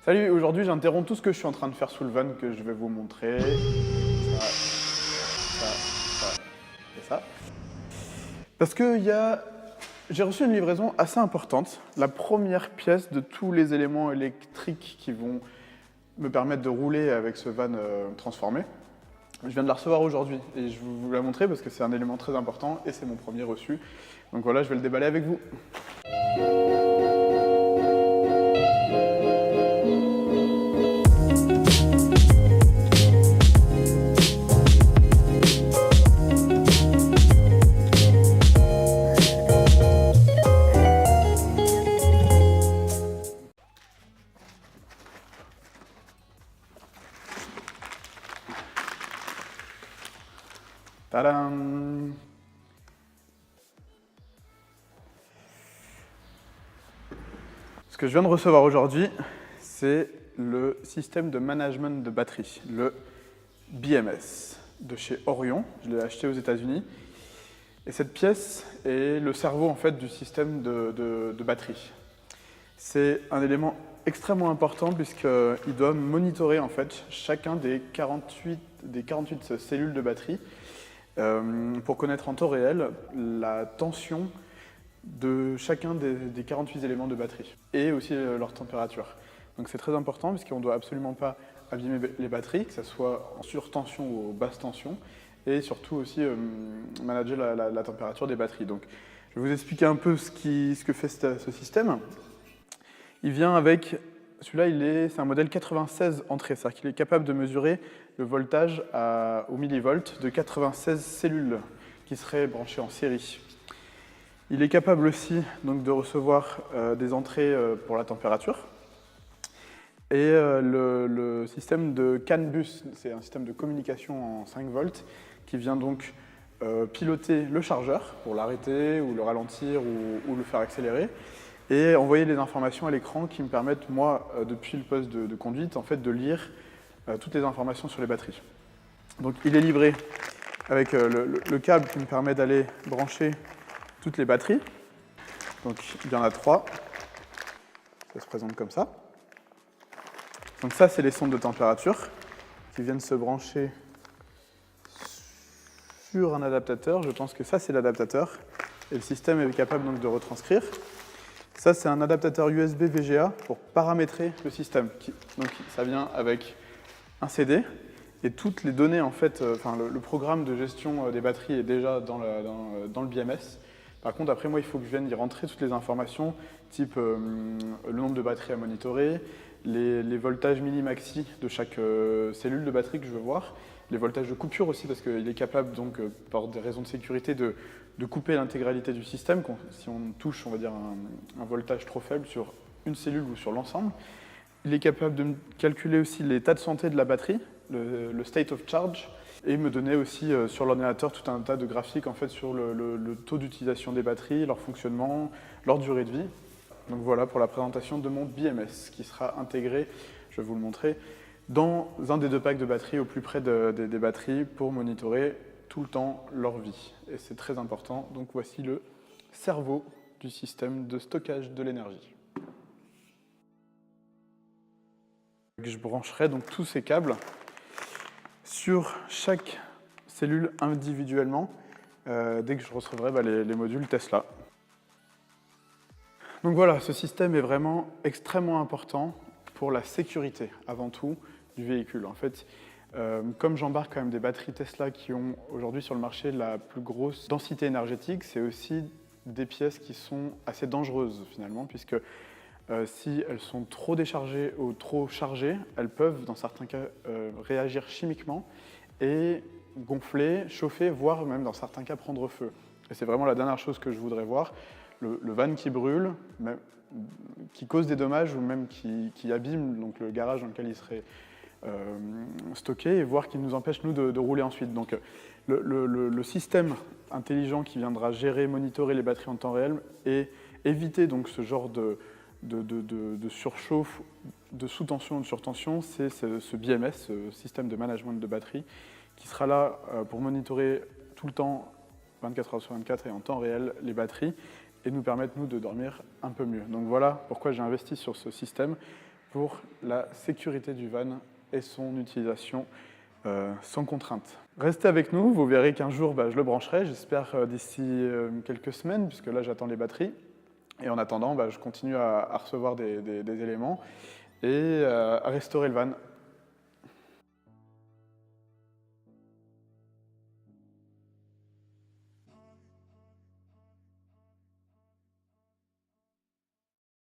Salut, aujourd'hui j'interromps tout ce que je suis en train de faire sous le van que je vais vous montrer. Ça et ça. Parce que j'ai reçu une livraison assez importante, la première pièce de tous les éléments électriques qui vont me permettre de rouler avec ce van transformé. Je viens de la recevoir aujourd'hui et je vais vous la montrer parce que c'est un élément très important et c'est mon premier reçu. Donc voilà, je vais le déballer avec vous. Tadam! Ce que je viens de recevoir aujourd'hui, c'est le système de management de batterie, le BMS, de chez Orion. Je l'ai acheté aux États-Unis. Et cette pièce est le cerveau en fait, du système de batterie. C'est un élément extrêmement important puisqu'il doit monitorer en fait, chacun des 48 cellules de batterie pour connaître en temps réel la tension de chacun des 48 éléments de batterie et aussi leur température. Donc c'est très important puisqu'on ne doit absolument pas abîmer les batteries, que ce soit en surtension ou basse tension, et surtout aussi manager la température des batteries. Donc je vais vous expliquer un peu ce que fait ce système. Il vient avec, celui-là c'est un modèle 96 entrées, c'est-à-dire qu'il est capable de mesurer le voltage au millivolt de 96 cellules qui seraient branchées en série. Il est capable aussi donc, de recevoir des entrées pour la température. Et le système de CAN bus, c'est un système de communication en 5 volts qui vient donc piloter le chargeur pour l'arrêter ou le ralentir ou le faire accélérer et envoyer les informations à l'écran qui me permettent, moi, depuis le poste de conduite, en fait, de lire toutes les informations sur les batteries. Donc il est livré avec le câble qui me permet d'aller brancher toutes les batteries. Donc il y en a 3. Ça se présente comme ça. Donc ça, c'est les sondes de température qui viennent se brancher sur un adaptateur. Je pense que ça, c'est l'adaptateur. Et le système est capable donc de retranscrire. Ça, c'est un adaptateur USB VGA pour paramétrer le système. Donc ça vient avec un CD et toutes les données, en fait, le programme de gestion des batteries est déjà dans le BMS. Par contre, après moi, il faut que je vienne y rentrer toutes les informations, type le nombre de batteries à monitorer, les voltages mini-maxi de chaque cellule de batterie que je veux voir, les voltages de coupure aussi, parce qu'il est capable, donc, par des raisons de sécurité, de couper l'intégralité du système, si on touche, on va dire, un voltage trop faible sur une cellule ou sur l'ensemble. Il est capable de me calculer aussi l'état de santé de la batterie, le state of charge, et me donner aussi sur l'ordinateur tout un tas de graphiques en fait, sur le taux d'utilisation des batteries, leur fonctionnement, leur durée de vie. Donc voilà pour la présentation de mon BMS qui sera intégré, je vais vous le montrer, dans un des 2 packs de batteries au plus près des batteries pour monitorer tout le temps leur vie. Et c'est très important, donc voici le cerveau du système de stockage de l'énergie. Je brancherai donc tous ces câbles sur chaque cellule individuellement dès que je recevrai les modules Tesla. Donc voilà, ce système est vraiment extrêmement important pour la sécurité, avant tout, du véhicule. En fait, comme j'embarque quand même des batteries Tesla qui ont aujourd'hui sur le marché la plus grosse densité énergétique, c'est aussi des pièces qui sont assez dangereuses finalement, puisque si elles sont trop déchargées ou trop chargées, elles peuvent, dans certains cas, réagir chimiquement et gonfler, chauffer, voire même, dans certains cas, prendre feu. Et c'est vraiment la dernière chose que je voudrais voir. Le van qui brûle, même, qui cause des dommages ou même qui abîme donc, le garage dans lequel il serait stocké et voire qui nous empêche, nous, de rouler ensuite. Donc, le système intelligent qui viendra gérer, monitorer les batteries en temps réel et éviter donc, ce genre de surchauffe, de sous-tension ou de surtension, c'est ce BMS, ce système de management de batterie, qui sera là pour monitorer tout le temps, 24 heures sur 24 et en temps réel, les batteries et nous permettre, nous, de dormir un peu mieux. Donc voilà pourquoi j'ai investi sur ce système, pour la sécurité du van et son utilisation sans contrainte. Restez avec nous, vous verrez qu'un jour je le brancherai, j'espère d'ici quelques semaines, puisque là j'attends les batteries. Et en attendant, je continue à recevoir des éléments et à restaurer le van